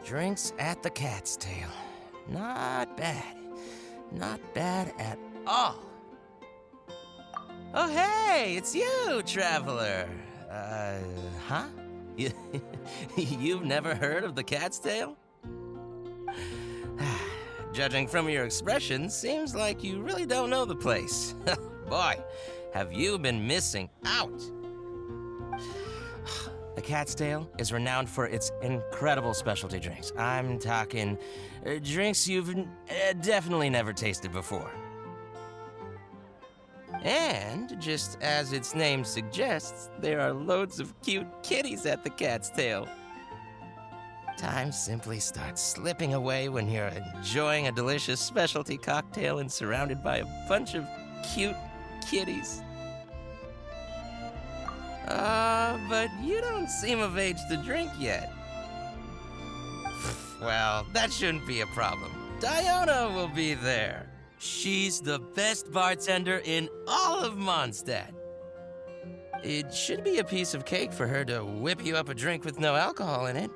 Drinks at the Cat's Tail. Not bad. Not bad at all. Oh, hey, it's you, traveler. Huh? You've never heard of the Cat's Tail? Judging from your expression, seems like you really don't know the place. Boy, have you been missing out. The Cat's Tail is renowned for its incredible specialty drinks. I'm talking drinks you've definitely never tasted before. And, just as its name suggests, there are loads of cute kitties at the Cat's Tail. Time simply starts slipping away when you're enjoying a delicious specialty cocktail and surrounded by a bunch of cute kitties. But you don't seem of age to drink yet. Well, that shouldn't be a problem. Diana will be there. She's the best bartender in all of Mondstadt. It should be a piece of cake for her to whip you up a drink with no alcohol in it.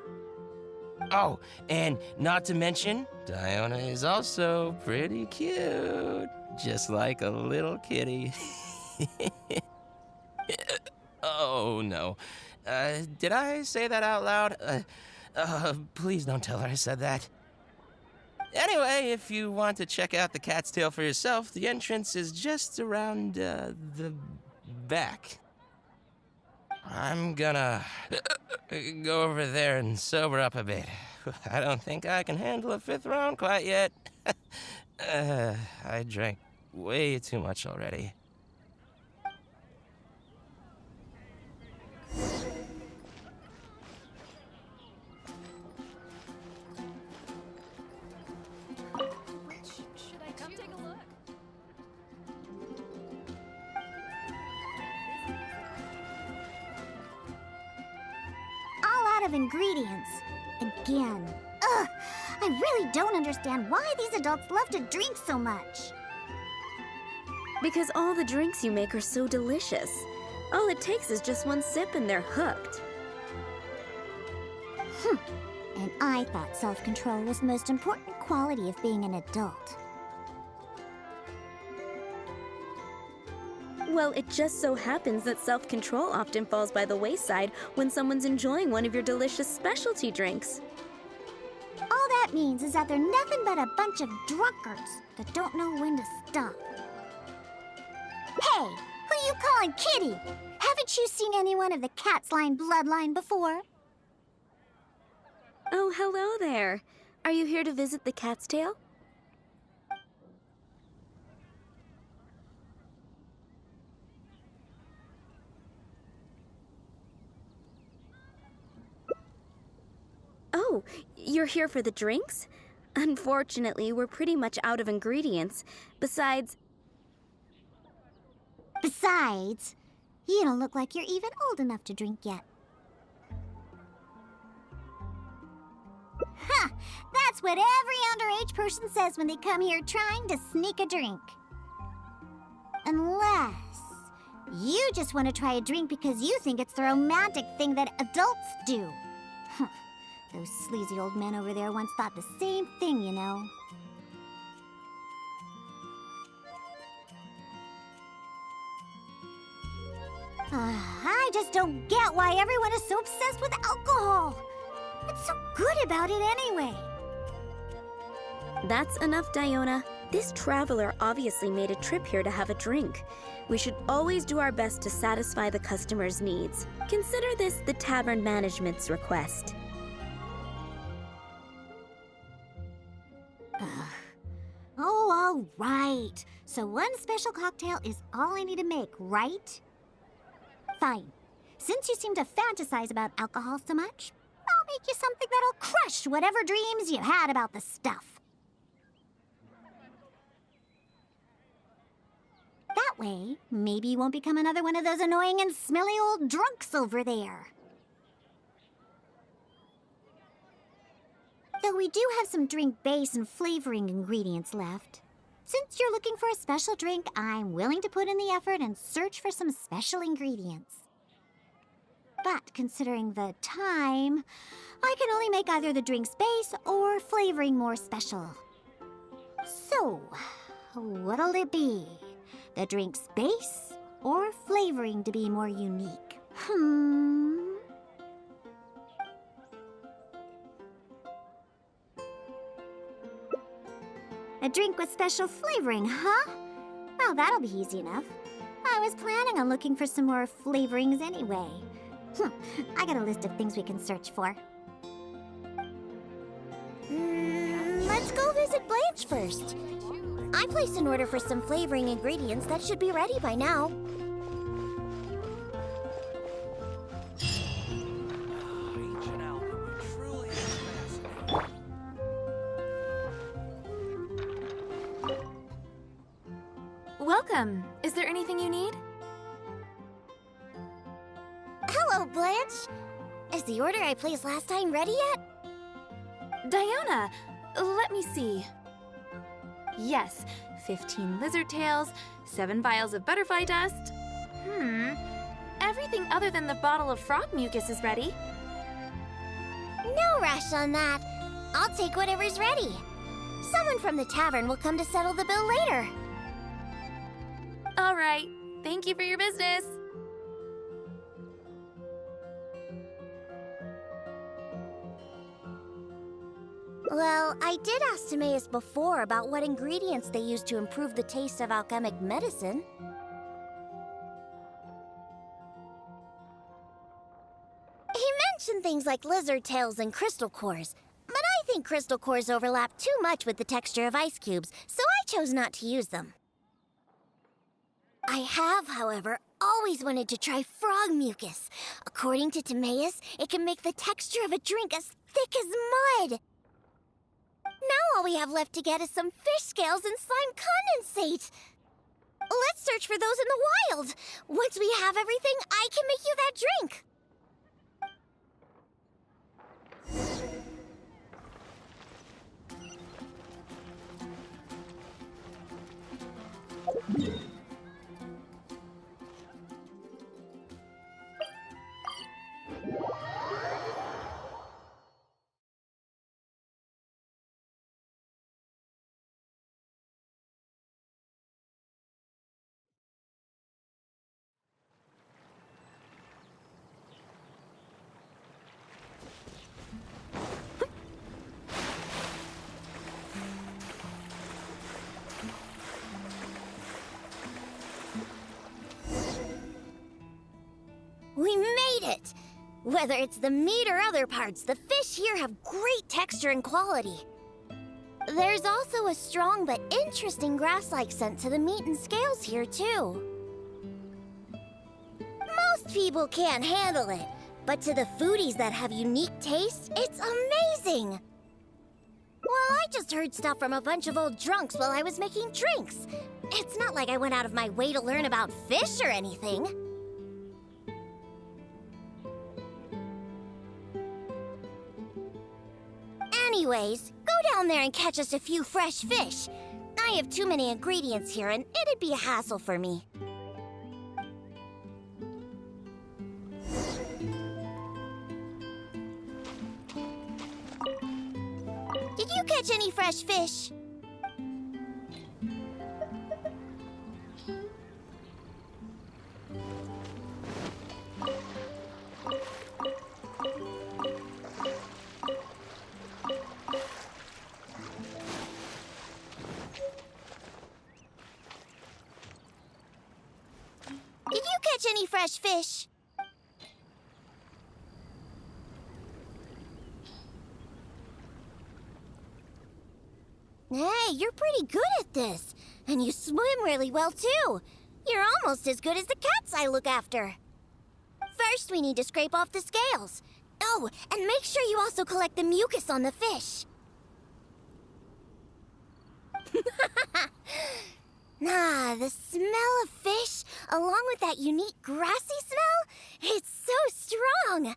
Oh, and not to mention, Diana is also pretty cute. Just like a little kitty. Oh, no. Did I say that out loud? Please don't tell her I said that. Anyway, if you want to check out the Cat's Tail for yourself, the entrance is just around, the back. I'm gonna go over there and sober up a bit. I don't think I can handle a fifth round quite yet. I drank way too much already. Should I come take a look? All out of ingredients. Again. Ugh! I really don't understand why these adults love to drink so much. Because all the drinks you make are so delicious. All it takes is just one sip and they're hooked. And I thought self-control was the most important quality of being an adult. Well, it just so happens that self-control often falls by the wayside when someone's enjoying one of your delicious specialty drinks. All that means is that they're nothing but a bunch of drunkards that don't know when to stop. Hey, who you calling kitty? Haven't you seen anyone of the cat's line bloodline before? Oh, hello there. Are you here to visit the Cat's Tail? Oh, you're here for the drinks? Unfortunately, we're pretty much out of ingredients. Besides, you don't look like you're even old enough to drink yet. Huh, that's what every underage person says when they come here trying to sneak a drink. Unless you just want to try a drink because you think it's the romantic thing that adults do. Those sleazy old men over there once thought the same thing, you know. I just don't get why everyone is so obsessed with alcohol. What's so good about it anyway? that's enough, Diona. This traveler obviously made a trip here to have a drink. We should always do our best to satisfy the customer's needs. Consider this the tavern management's request. Oh, all right. So one special cocktail is all I need to make, right? Fine. Since you seem to fantasize about alcohol so much, I'll make you something that'll crush whatever dreams you had about the stuff. That way, maybe you won't become another one of those annoying and smelly old drunks over there. Though we do have some drink base and flavoring ingredients left. Since you're looking for a special drink, I'm willing to put in the effort and search for some special ingredients. But considering the time, I can only make either the drink's base or flavoring more special. So, what'll it be? The drink's base or flavoring to be more unique? A drink with special flavoring, huh? Well, that'll be easy enough. I was planning on looking for some more flavorings anyway. I got a list of things we can search for. Let's go visit Blanche first. I placed an order for some flavoring ingredients that should be ready by now. Welcome. Is there anything you need? Hello, Blanche. Is the order I placed last time ready yet? Diana, let me see. Yes, 15 lizard tails, 7 vials of butterfly dust. Everything other than the bottle of frog mucus is ready. No rush on that. I'll take whatever's ready. Someone from the tavern will come to settle the bill later. All right. Thank you for your business. Well, I did ask Timaeus before about what ingredients they use to improve the taste of alchemic medicine. He mentioned things like lizard tails and crystal cores, but I think crystal cores overlap too much with the texture of ice cubes, so I chose not to use them. I have, however, always wanted to try frog mucus. According to Timaeus, it can make the texture of a drink as thick as mud. Now all we have left to get is some fish scales and slime condensate. Let's search for those in the wild. Once we have everything, I can make you that drink. We made it! Whether it's the meat or other parts, the fish here have great texture and quality. There's also a strong but interesting grass-like scent to the meat and scales here, too. Most people can't handle it, but to the foodies that have unique tastes, it's amazing! Well, I just heard stuff from a bunch of old drunks while I was making drinks. It's not like I went out of my way to learn about fish or anything. Anyways, go down there and catch us a few fresh fish. I have too many ingredients here, and it'd be a hassle for me. Did you catch any fresh fish? Did you catch any fresh fish? Hey, you're pretty good at this. And you swim really well, too. You're almost as good as the cats I look after. First, we need to scrape off the scales. Oh, and make sure you also collect the mucus on the fish. The smell of fish, along with that unique grassy smell, it's so strong.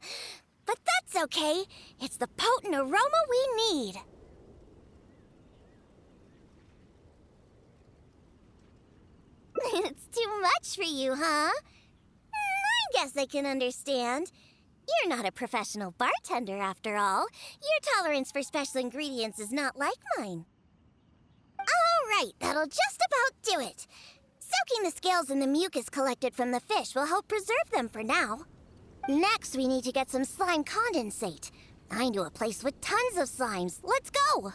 But that's okay. It's the potent aroma we need. It's too much for you, huh? I guess I can understand. You're not a professional bartender after all. Your tolerance for special ingredients is not like mine. All right, that'll just about do it. Soaking the scales in the mucus collected from the fish will help preserve them for now. Next, we need to get some slime condensate. I know a place with tons of slimes. Let's go!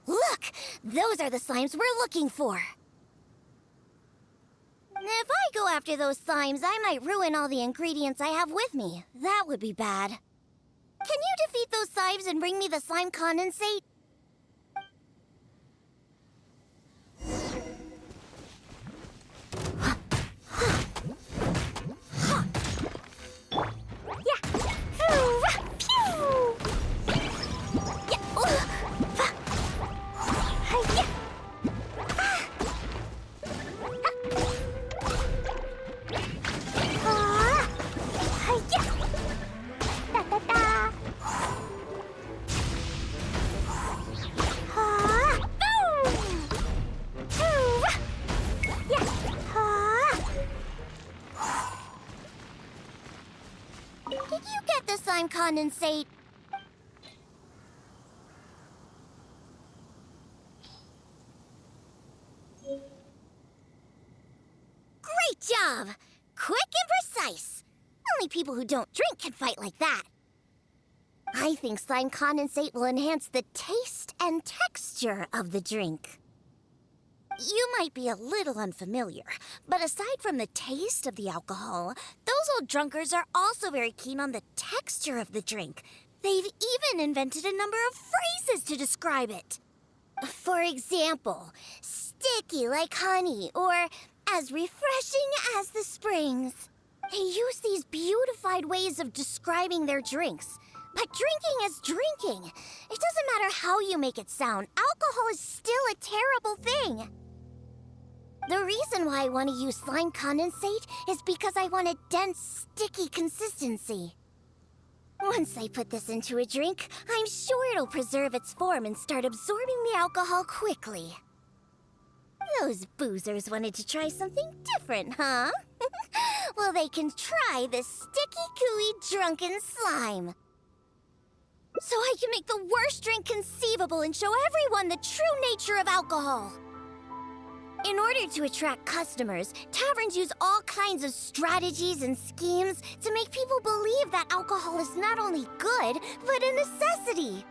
Look! Those are the slimes we're looking for. If I go after those slimes, I might ruin all the ingredients I have with me. That would be bad. Can you defeat those slimes and bring me the slime condensate? Did you get the slime condensate? Great job! Quick and precise. Only people who don't drink can fight like that. I think slime condensate will enhance the taste and texture of the drink. You might be a little unfamiliar, but aside from the taste of the alcohol, those old drunkards are also very keen on the texture of the drink. They've even invented a number of phrases to describe it. For example, sticky like honey, or as refreshing as the springs. They use these beautified ways of describing their drinks. But drinking is drinking. It doesn't matter how you make it sound. Alcohol is still a terrible thing. The reason why I want to use slime condensate is because I want a dense, sticky consistency. Once I put this into a drink, I'm sure it'll preserve its form and start absorbing the alcohol quickly. Those boozers wanted to try something different, huh? Well, they can try this sticky, gooey, drunken slime. So I can make the worst drink conceivable and show everyone the true nature of alcohol. In order to attract customers, taverns use all kinds of strategies and schemes to make people believe that alcohol is not only good, but a necessity.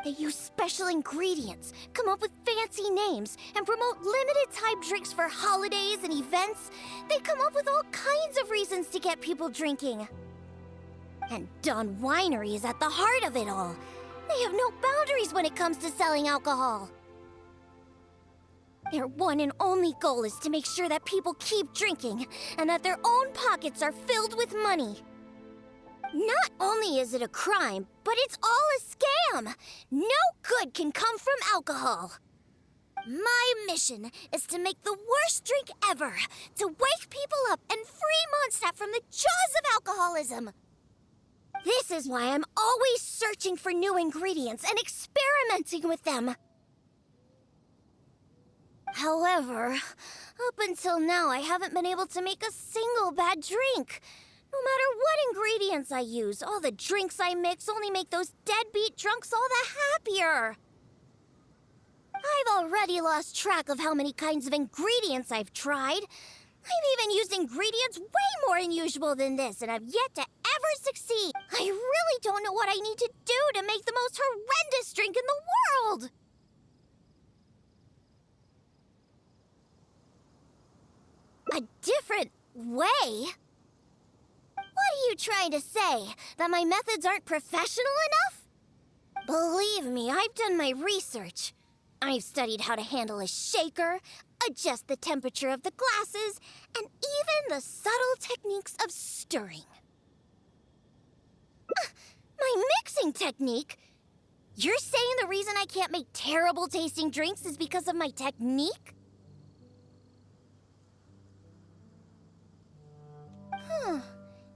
They use special ingredients, come up with fancy names, and promote limited-time drinks for holidays and events. They come up with all kinds of reasons to get people drinking. And Dawn Winery is at the heart of it all. They have no boundaries when it comes to selling alcohol. Their one and only goal is to make sure that people keep drinking, and that their own pockets are filled with money. Not only is it a crime, but it's all a scam! No good can come from alcohol! My mission is to make the worst drink ever, to wake people up and free Mondstadt from the jaws of alcoholism! This is why I'm always searching for new ingredients and experimenting with them. However, up until now I haven't been able to make a single bad drink. No matter what ingredients I use, all the drinks I mix only make those deadbeat drunks all the happier. I've already lost track of how many kinds of ingredients I've tried. I've even used ingredients way more unusual than this, and I've yet to ever succeed. I really don't know what I need to do to make the most horrendous drink in the world. A different way? What are you trying to say? That my methods aren't professional enough? Believe me, I've done my research. I've studied how to handle a shaker, adjust the temperature of the glasses, and even the subtle techniques of stirring. My mixing technique? You're saying the reason I can't make terrible tasting drinks is because of my technique?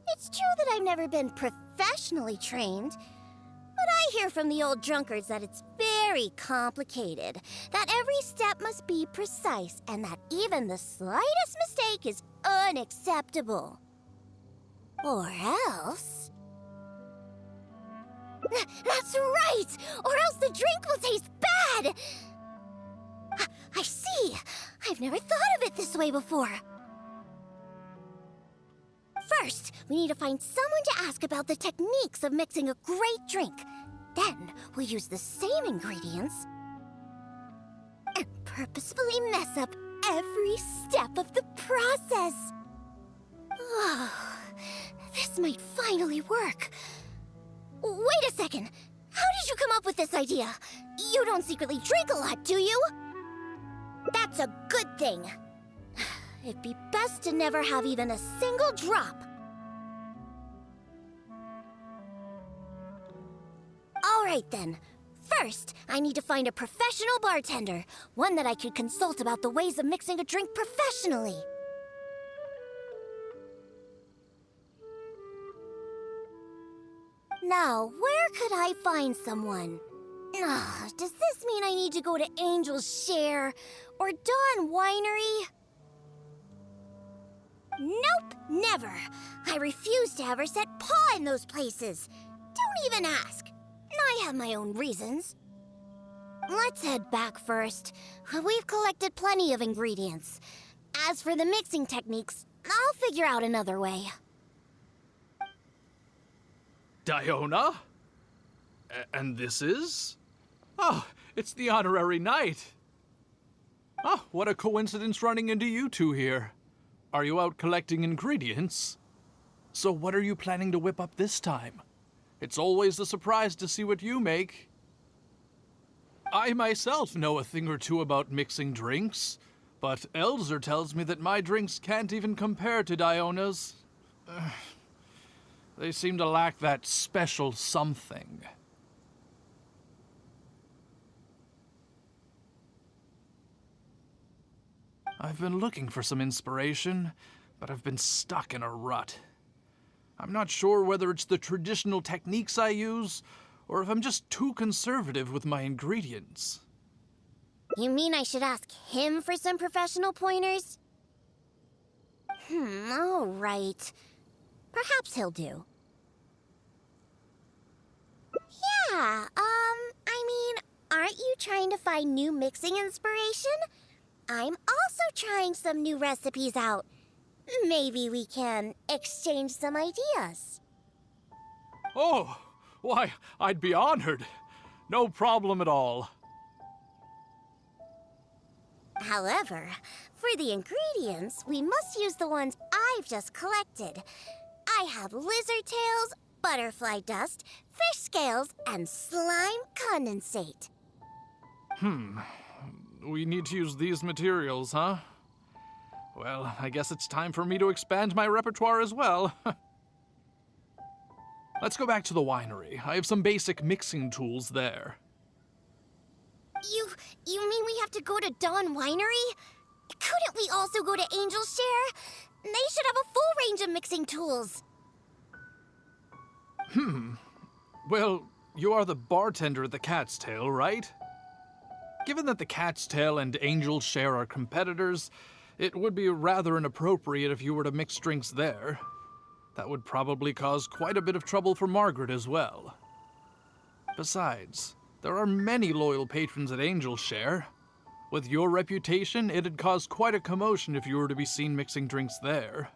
It's true that I've never been professionally trained, but I hear from the old drunkards that it's very complicated, that every step must be precise, and that even the slightest mistake is unacceptable. Or else... That's right! Or else the drink will taste bad! I see! I've never thought of it this way before. First, we need to find someone to ask about the techniques of mixing a great drink. Then, we'll use the same ingredients and purposefully mess up every step of the process. Oh, this might finally work. Wait a second. How did you come up with this idea? You don't secretly drink a lot, do you? That's a good thing. It'd be best to never have even a single drop. All right then. First, I need to find a professional bartender, one that I could consult about the ways of mixing a drink professionally. Now, where could I find someone? Does this mean I need to go to Angel's Share or Dawn Winery? Nope, never. I refuse to ever set paw in those places. Don't even ask. I have my own reasons. Let's head back first. We've collected plenty of ingredients. As for the mixing techniques, I'll figure out another way. Diona? And this is? Oh, it's the honorary knight. Oh, what a coincidence running into you two here. Are you out collecting ingredients? So what are you planning to whip up this time? It's always a surprise to see what you make. I myself know a thing or two about mixing drinks, but Elzer tells me that my drinks can't even compare to Diona's. They seem to lack that special something. I've been looking for some inspiration, but I've been stuck in a rut. I'm not sure whether it's the traditional techniques I use, or if I'm just too conservative with my ingredients. You mean I should ask him for some professional pointers? All right. Perhaps he'll do. Yeah, aren't you trying to find new mixing inspiration? I'm also trying some new recipes out. Maybe we can exchange some ideas. Oh, why, I'd be honored. No problem at all. However, for the ingredients, we must use the ones I've just collected. I have lizard tails, butterfly dust, fish scales, and slime condensate. We need to use these materials, huh? Well, I guess it's time for me to expand my repertoire as well. Let's go back to the winery. I have some basic mixing tools there. You mean we have to go to Dawn Winery? Couldn't we also go to Angel's Share? They should have a full range of mixing tools. Well, you are the bartender at the Cat's Tail, right? Given that the Cat's Tail and Angel's Share are competitors, it would be rather inappropriate if you were to mix drinks there. That would probably cause quite a bit of trouble for Margaret as well. Besides, there are many loyal patrons at Angel's Share. With your reputation, it'd cause quite a commotion if you were to be seen mixing drinks there.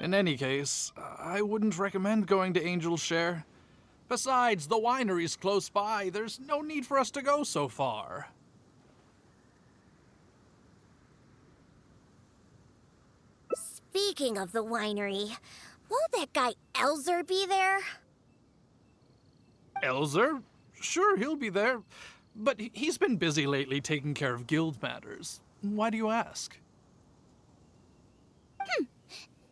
In any case, I wouldn't recommend going to Angel's Share. Besides, the winery's close by. There's no need for us to go so far. Speaking of the winery, will that guy Elzer be there? Elzer? Sure, he'll be there. But he's been busy lately taking care of guild matters. Why do you ask?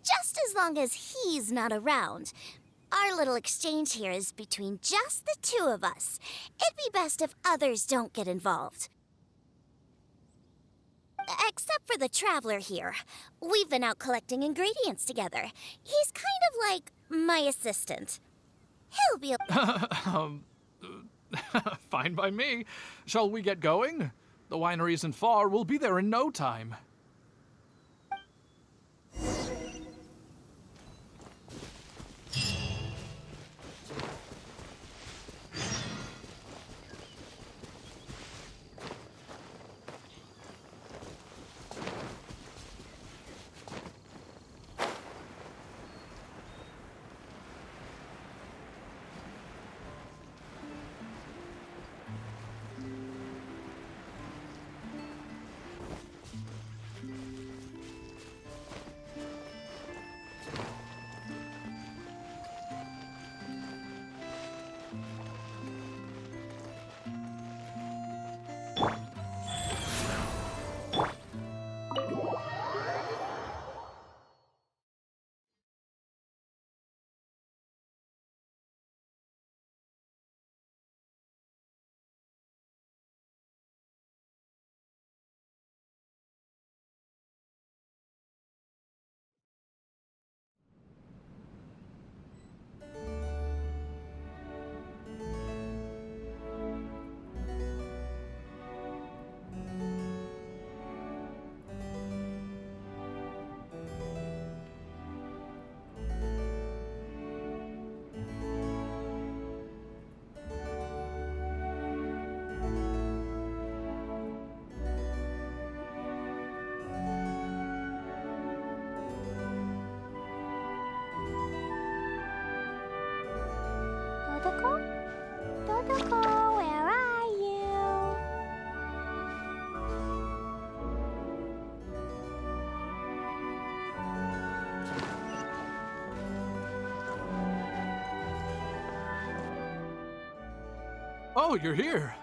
Just as long as he's not around. Our little exchange here is between just the two of us. It'd be best if others don't get involved. Except for the traveler here. We've been out collecting ingredients together. He's kind of like my assistant. He'll be... Fine by me. Shall we get going? The winery isn't far. We'll be there in no time. Dodoko? Dodoko, where are you? Oh, you're here.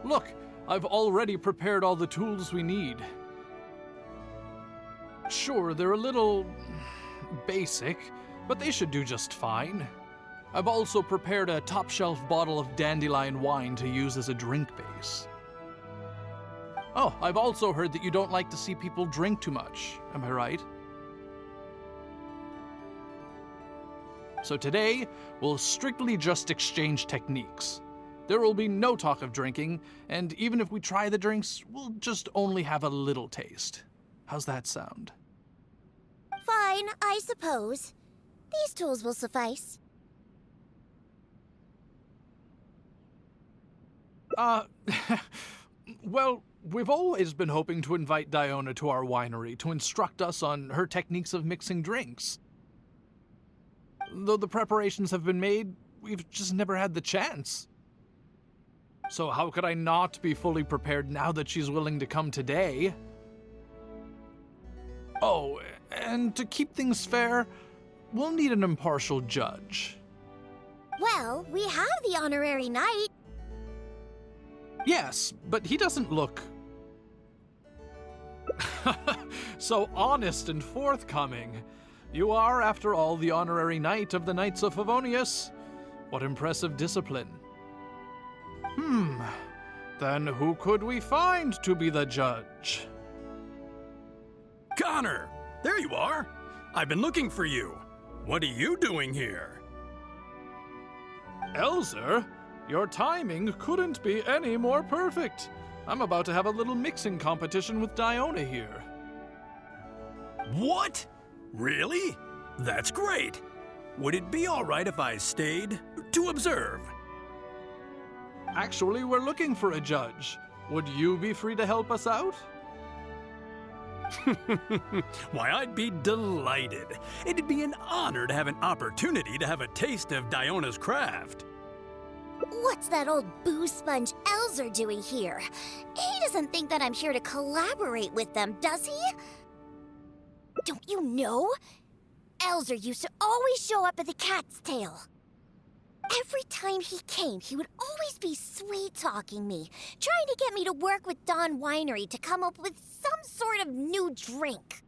Look, I've already prepared all the tools we need. Sure, they're a little basic, but they should do just fine. I've also prepared a top-shelf bottle of dandelion wine to use as a drink base. Oh, I've also heard that you don't like to see people drink too much. Am I right? So today, we'll strictly just exchange techniques. There will be no talk of drinking, and even if we try the drinks, we'll just only have a little taste. How's that sound? Fine, I suppose. These tools will suffice. Well, we've always been hoping to invite Diona to our winery to instruct us on her techniques of mixing drinks. Though the preparations have been made, we've just never had the chance. So how could I not be fully prepared now that she's willing to come today? Oh, and to keep things fair, we'll need an impartial judge. Well, we have the honorary knight. Yes, but he doesn't look so honest and forthcoming. You are, after all, the honorary knight of the Knights of Favonius. What impressive discipline. Then who could we find to be the judge? Connor! There you are! I've been looking for you. What are you doing here? Elzer, your timing couldn't be any more perfect. I'm about to have a little mixing competition with Diona here. What? Really? That's great. Would it be all right if I stayed to observe? Actually, we're looking for a judge. Would you be free to help us out? Why, I'd be delighted. It'd be an honor to have an opportunity to have a taste of Diona's craft. What's that old boo sponge Elzer doing here? He doesn't think that I'm here to collaborate with them, does he? Don't you know? Elzer used to always show up at the Cat's Tail. Every time he came, he would always be sweet-talking me, trying to get me to work with Dawn Winery to come up with some sort of new drink.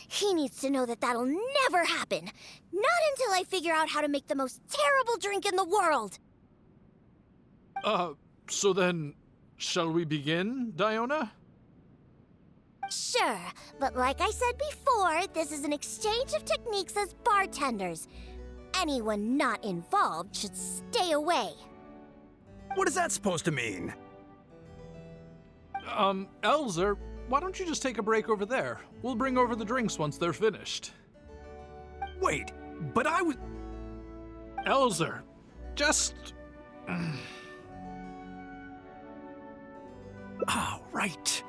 He needs to know that that'll never happen. Not until I figure out how to make the most terrible drink in the world. So then, shall we begin, Diona? Sure, but like I said before, this is an exchange of techniques as bartenders. Anyone not involved should stay away. What is that supposed to mean? Elzer, why don't you just take a break over there? We'll bring over the drinks once they're finished. Wait, but I was... Elzer, just... Oh, right.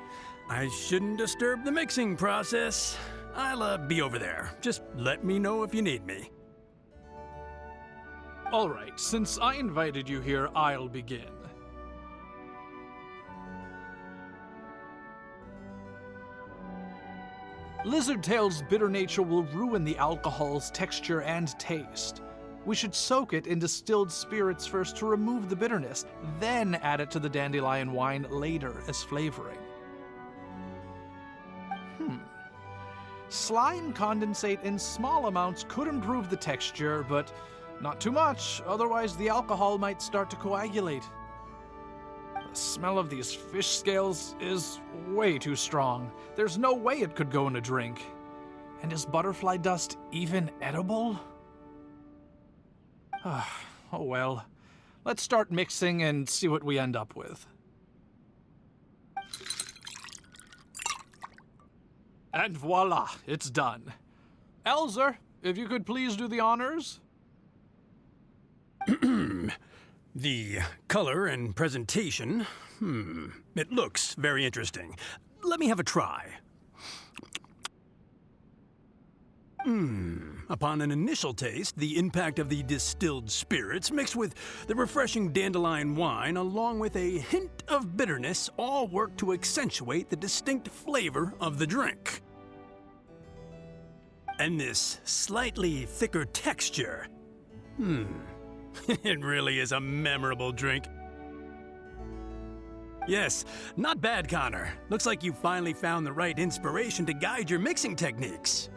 I shouldn't disturb the mixing process. I'll be over there. Just let me know if you need me. All right, since I invited you here, I'll begin. Lizardtail's bitter nature will ruin the alcohol's texture and taste. We should soak it in distilled spirits first to remove the bitterness, then add it to the dandelion wine later as flavoring. Slime condensate in small amounts could improve the texture, but not too much, otherwise the alcohol might start to coagulate. The smell of these fish scales is way too strong. There's no way it could go in a drink. And is butterfly dust even edible? Oh well. Let's start mixing and see what we end up with. And voila, it's done. Elzer, if you could please do the honors. The color and presentation, it looks very interesting. Let me have a try. Upon an initial taste, the impact of the distilled spirits mixed with the refreshing dandelion wine along with a hint of bitterness all work to accentuate the distinct flavor of the drink. And this slightly thicker texture, it really is a memorable drink. Yes, not bad, Connor. Looks like you finally found the right inspiration to guide your mixing techniques.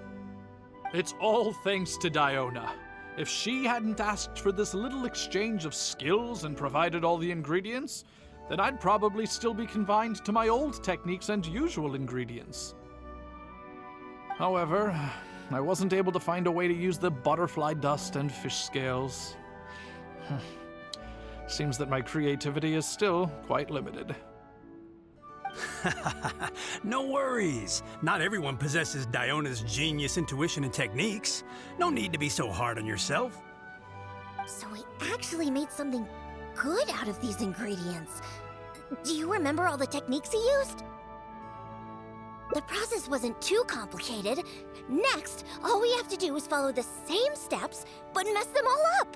It's all thanks to Diona. If she hadn't asked for this little exchange of skills and provided all the ingredients, then I'd probably still be confined to my old techniques and usual ingredients. However, I wasn't able to find a way to use the butterfly dust and fish scales. Seems that my creativity is still quite limited. No worries. Not everyone possesses Diona's genius intuition and techniques. No need to be so hard on yourself. So we actually made something good out of these ingredients. Do you remember all the techniques he used? The process wasn't too complicated. Next, all we have to do is follow the same steps, but mess them all up.